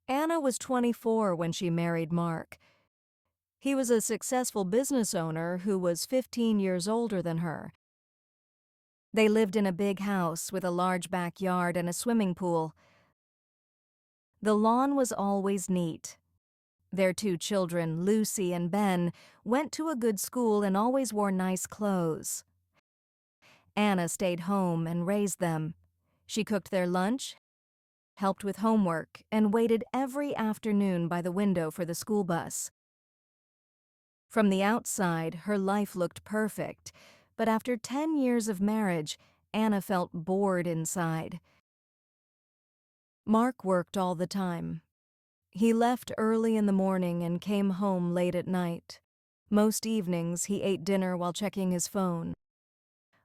Anna was 24 when she married Mark. He was a successful business owner who was 15 years older than her. They lived in a big house with a large backyard and a swimming pool. The lawn was always neat. Their two children, Lucy and Ben, went to a good school and always wore nice clothes. Anna stayed home and raised them. She cooked their lunch, helped with homework, and waited every afternoon by the window for the school bus. From the outside, her life looked perfect, but after 10 years of marriage, Anna felt bored inside. Mark worked all the time. He left early in the morning and came home late at night. Most evenings, he ate dinner while checking his phone.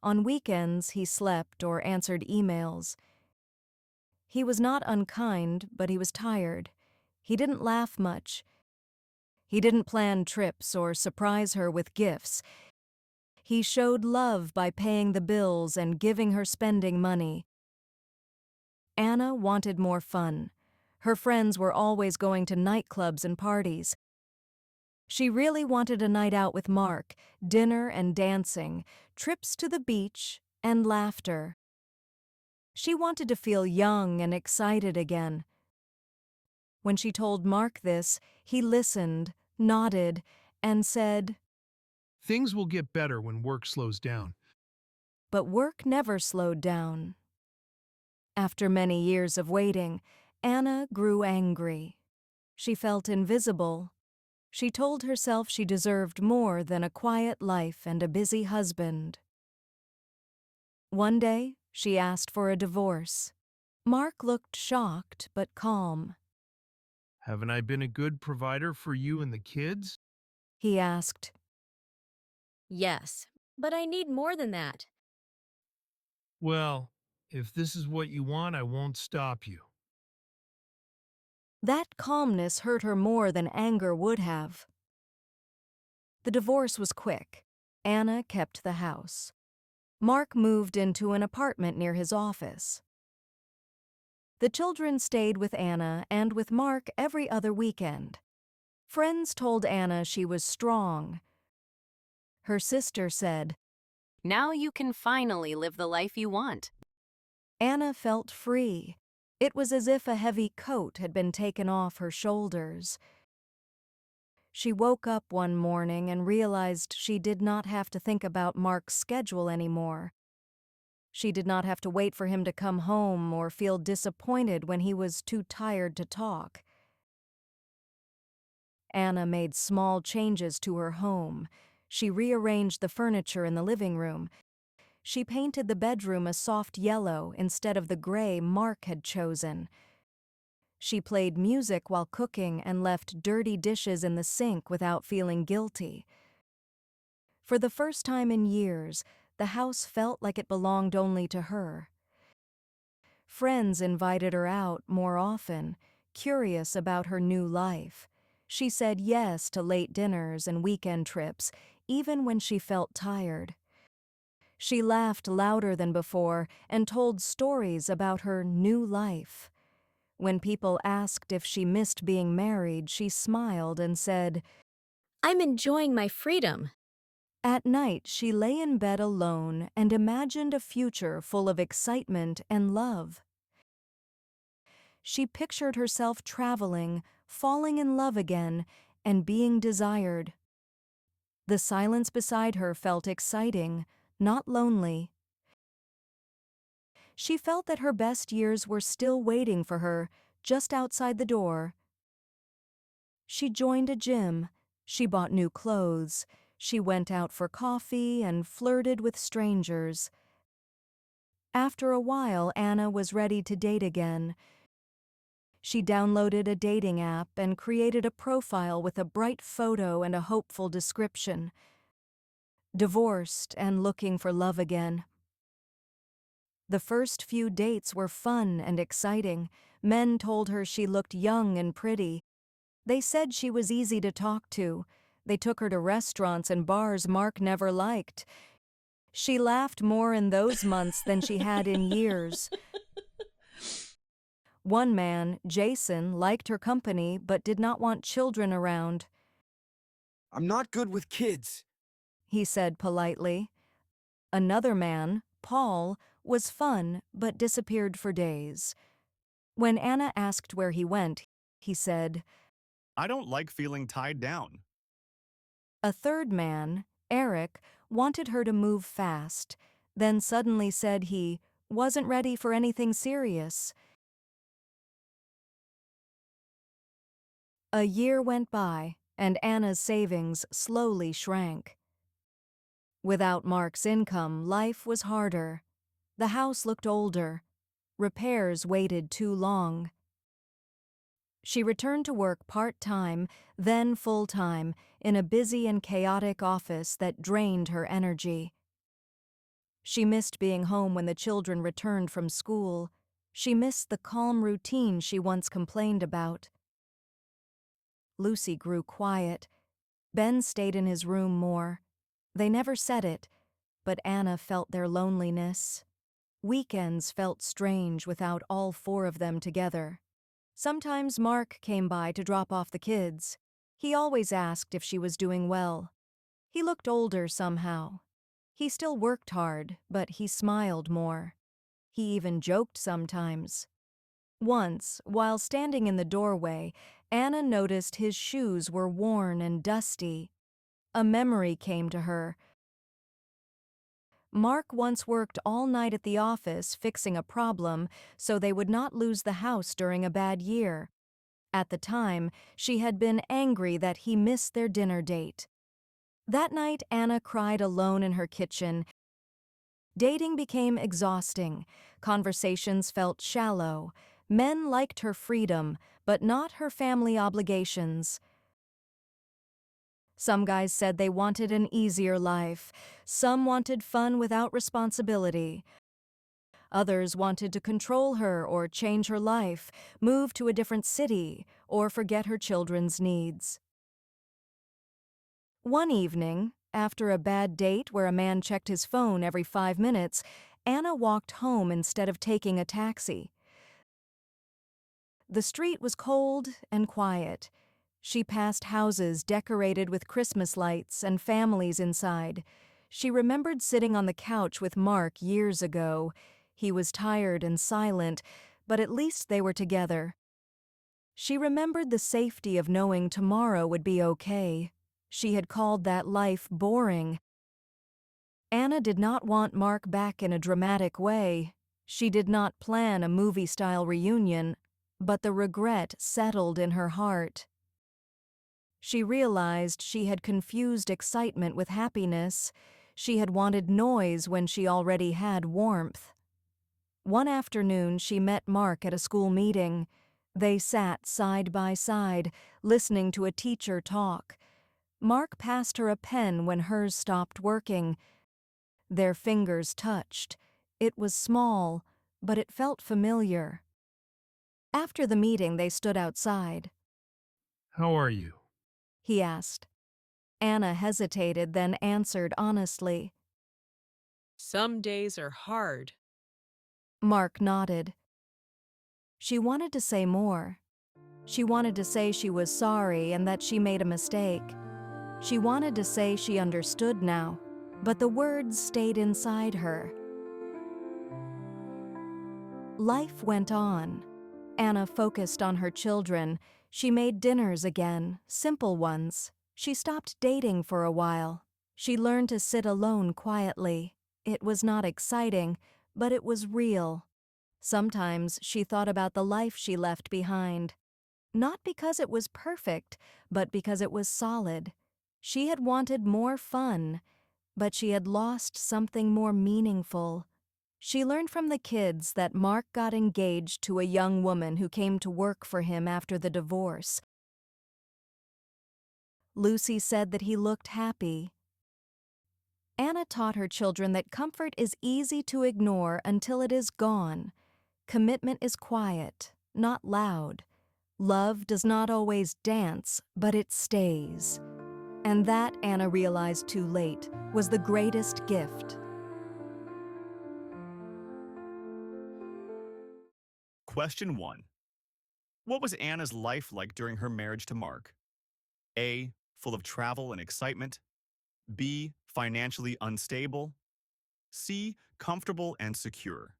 On weekends, he slept or answered emails. He was not unkind, but he was tired. He didn't laugh much. He didn't plan trips or surprise her with gifts. He showed love by paying the bills and giving her spending money. Anna wanted more fun. Her friends were always going to nightclubs and parties. She really wanted a night out with Mark, dinner and dancing, trips to the beach, and laughter. She wanted to feel young and excited again. When she told Mark this, he listened, nodded, and said, "Things will get better when work slows down." but work never slowed down. After many years of waiting, Anna grew angry. She felt invisible. She told herself she deserved more than a quiet life and a busy husband. One day, she asked for a divorce. Mark looked shocked but calm. "Haven't I been a good provider for you and the kids?" He asked. Yes, but I need more than that. "Well, if this is what you want, I won't stop you." That calmness hurt her more than anger would have. The divorce was quick. Anna kept the house. Mark moved into an apartment near his office. The children stayed with Anna and with Mark every other weekend. Friends told Anna she was strong. Her sister said, "Now you can finally live the life you want." Anna felt free. It was as if a heavy coat had been taken off her shoulders. She woke up one morning and realized she did not have to think about Mark's schedule anymore. She did not have to wait for him to come home or feel disappointed when he was too tired to talk. Anna made small changes to her home. She rearranged the furniture in the living room. She painted the bedroom a soft yellow instead of the gray Mark had chosen. She played music while cooking and left dirty dishes in the sink without feeling guilty. For the first time in years, the house felt like it belonged only to her. Friends invited her out more often, curious about her new life. She said yes to late dinners and weekend trips, even when she felt tired. She laughed louder than before and told stories about her new life. When people asked if she missed being married, she smiled and said, I'm enjoying my freedom. At night, she lay in bed alone and imagined a future full of excitement and love. She pictured herself traveling, falling in love again, and being desired. The silence beside her felt exciting, not lonely. She felt that her best years were still waiting for her, just outside the door. She joined a gym. She bought new clothes. She went out for coffee and flirted with strangers. After a while, Anna was ready to date again. She downloaded a dating app and created a profile with a bright photo and a hopeful description. Divorced and looking for love again. The first few dates were fun and exciting. Men told her she looked young and pretty. They said she was easy to talk to. They took her to restaurants and bars Mark never liked. She laughed more in those months than she had in years. One man, Jason, liked her company but did not want children around. I'm not good with kids. He said politely. Another man, Paul, was fun but disappeared for days. When Anna asked where he went, he said. I don't like feeling tied down. A third man, Eric, wanted her to move fast, then suddenly said he wasn't ready for anything serious. A year went by, and Anna's savings slowly shrank. Without Mark's income, life was harder. The house looked older. Repairs waited too long. She returned to work part-time, then full-time, in a busy and chaotic office that drained her energy. She missed being home when the children returned from school. She missed the calm routine she once complained about. Lucy grew quiet. Ben stayed in his room more. They never said it, but Anna felt their loneliness. Weekends felt strange without all four of them together. Sometimes Mark came by to drop off the kids. He always asked if she was doing well. He looked older somehow. He still worked hard, but he smiled more. He even joked sometimes. Once, while standing in the doorway, Anna noticed his shoes were worn and dusty. A memory came to her. Mark once worked all night at the office fixing a problem so they would not lose the house during a bad year. At the time, she had been angry that he missed their dinner date. That night, Anna cried alone in her kitchen. Dating became exhausting. Conversations felt shallow. Men liked her freedom, but not her family obligations. Some guys said they wanted an easier life. Some wanted fun without responsibility. Others wanted to control her or change her life, move to a different city, or forget her children's needs. One evening, after a bad date where a man checked his phone every 5 minutes, Anna walked home instead of taking a taxi. The street was cold and quiet. She passed houses decorated with Christmas lights and families inside. She remembered sitting on the couch with Mark years ago. He was tired and silent, but at least they were together. She remembered the safety of knowing tomorrow would be okay. She had called that life boring. Anna did not want Mark back in a dramatic way. She did not plan a movie-style reunion, but the regret settled in her heart. She realized she had confused excitement with happiness. She had wanted noise when she already had warmth. One afternoon, she met Mark at a school meeting. They sat side by side, listening to a teacher talk. Mark passed her a pen when hers stopped working. Their fingers touched. It was small, but it felt familiar. After the meeting, they stood outside. How are you? He asked. Anna hesitated, then answered honestly. Some days are hard. Mark nodded. She wanted to say more. She wanted to say she was sorry and that she made a mistake. She wanted to say she understood now, but the words stayed inside her. Life went on. Anna focused on her children. She made dinners again, simple ones. She stopped dating for a while. She learned to sit alone quietly. It was not exciting, but it was real. Sometimes she thought about the life she left behind. Not because it was perfect, but because it was solid. She had wanted more fun, but she had lost something more meaningful. She learned from the kids that Mark got engaged to a young woman who came to work for him after the divorce. Lucy said that he looked happy. Anna taught her children that comfort is easy to ignore until it is gone. Commitment is quiet, not loud. Love does not always dance, but it stays. And that, Anna realized too late, was the greatest gift. Question 1. What was Anna's life like during her marriage to Mark? A. Full of travel and excitement. B. Financially unstable. C. Comfortable and secure.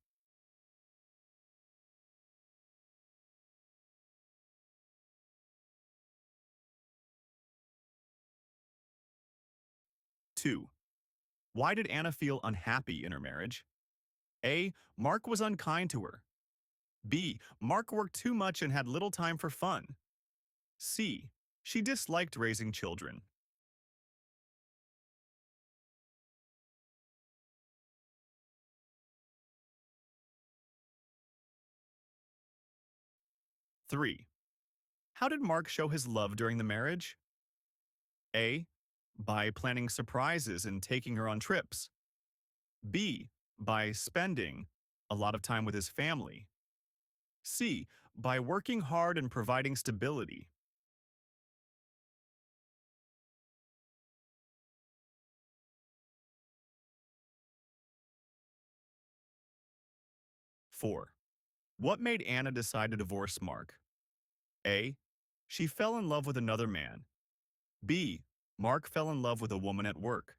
Two. Why did Anna feel unhappy in her marriage? A. Mark was unkind to her. B. Mark worked too much and had little time for fun. C. She disliked raising children. Three. How did Mark show his love during the marriage? A. By planning surprises and taking her on trips. B. By spending a lot of time with his family. C. By working hard and providing stability. Four. What made Anna decide to divorce Mark? A. She fell in love with another man. B. Mark fell in love with a woman at work.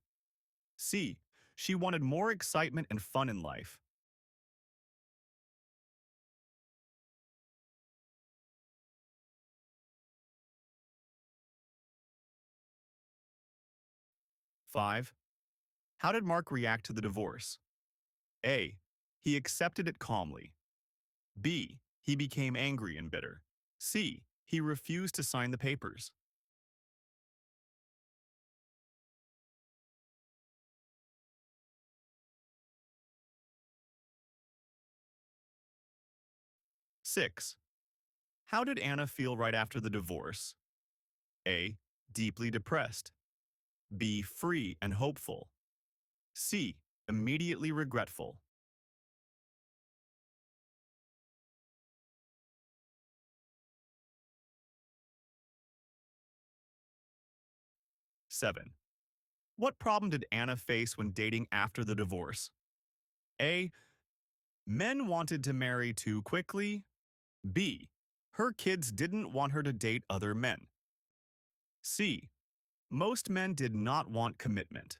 C. She wanted more excitement and fun in life. Five. How did Mark react to the divorce? A. He accepted it calmly. B. He became angry and bitter. C. He refused to sign the papers. Six. How did Anna feel right after the divorce? A. Deeply depressed. B. Free and hopeful. C. Immediately regretful. Seven. What problem did Anna face when dating after the divorce? A. Men wanted to marry too quickly. B. Her kids didn't want her to date other men. C. Most men did not want commitment.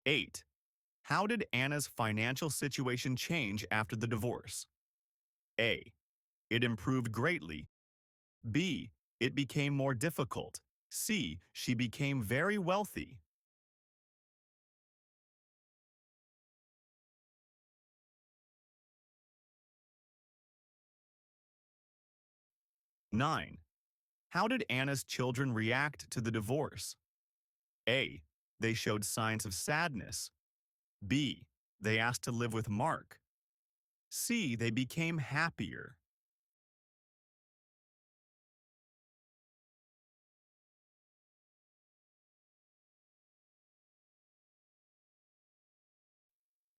Eight. How did Anna's financial situation change after the divorce? A. It improved greatly. B. It became more difficult. C. She became very wealthy. Nine. How did Anna's children react to the divorce? A. They showed signs of sadness. B. They asked to live with Mark. C. They became happier.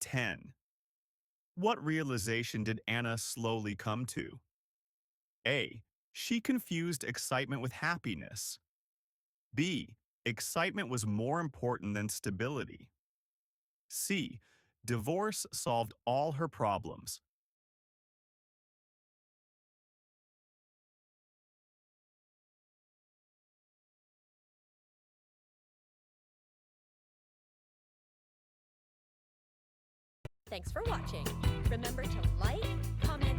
Ten. What realization did Anna slowly come to? A. She confused excitement with happiness. B. Excitement was more important than stability. C. Divorce solved all her problems. Thanks for watching. Remember to like, comment,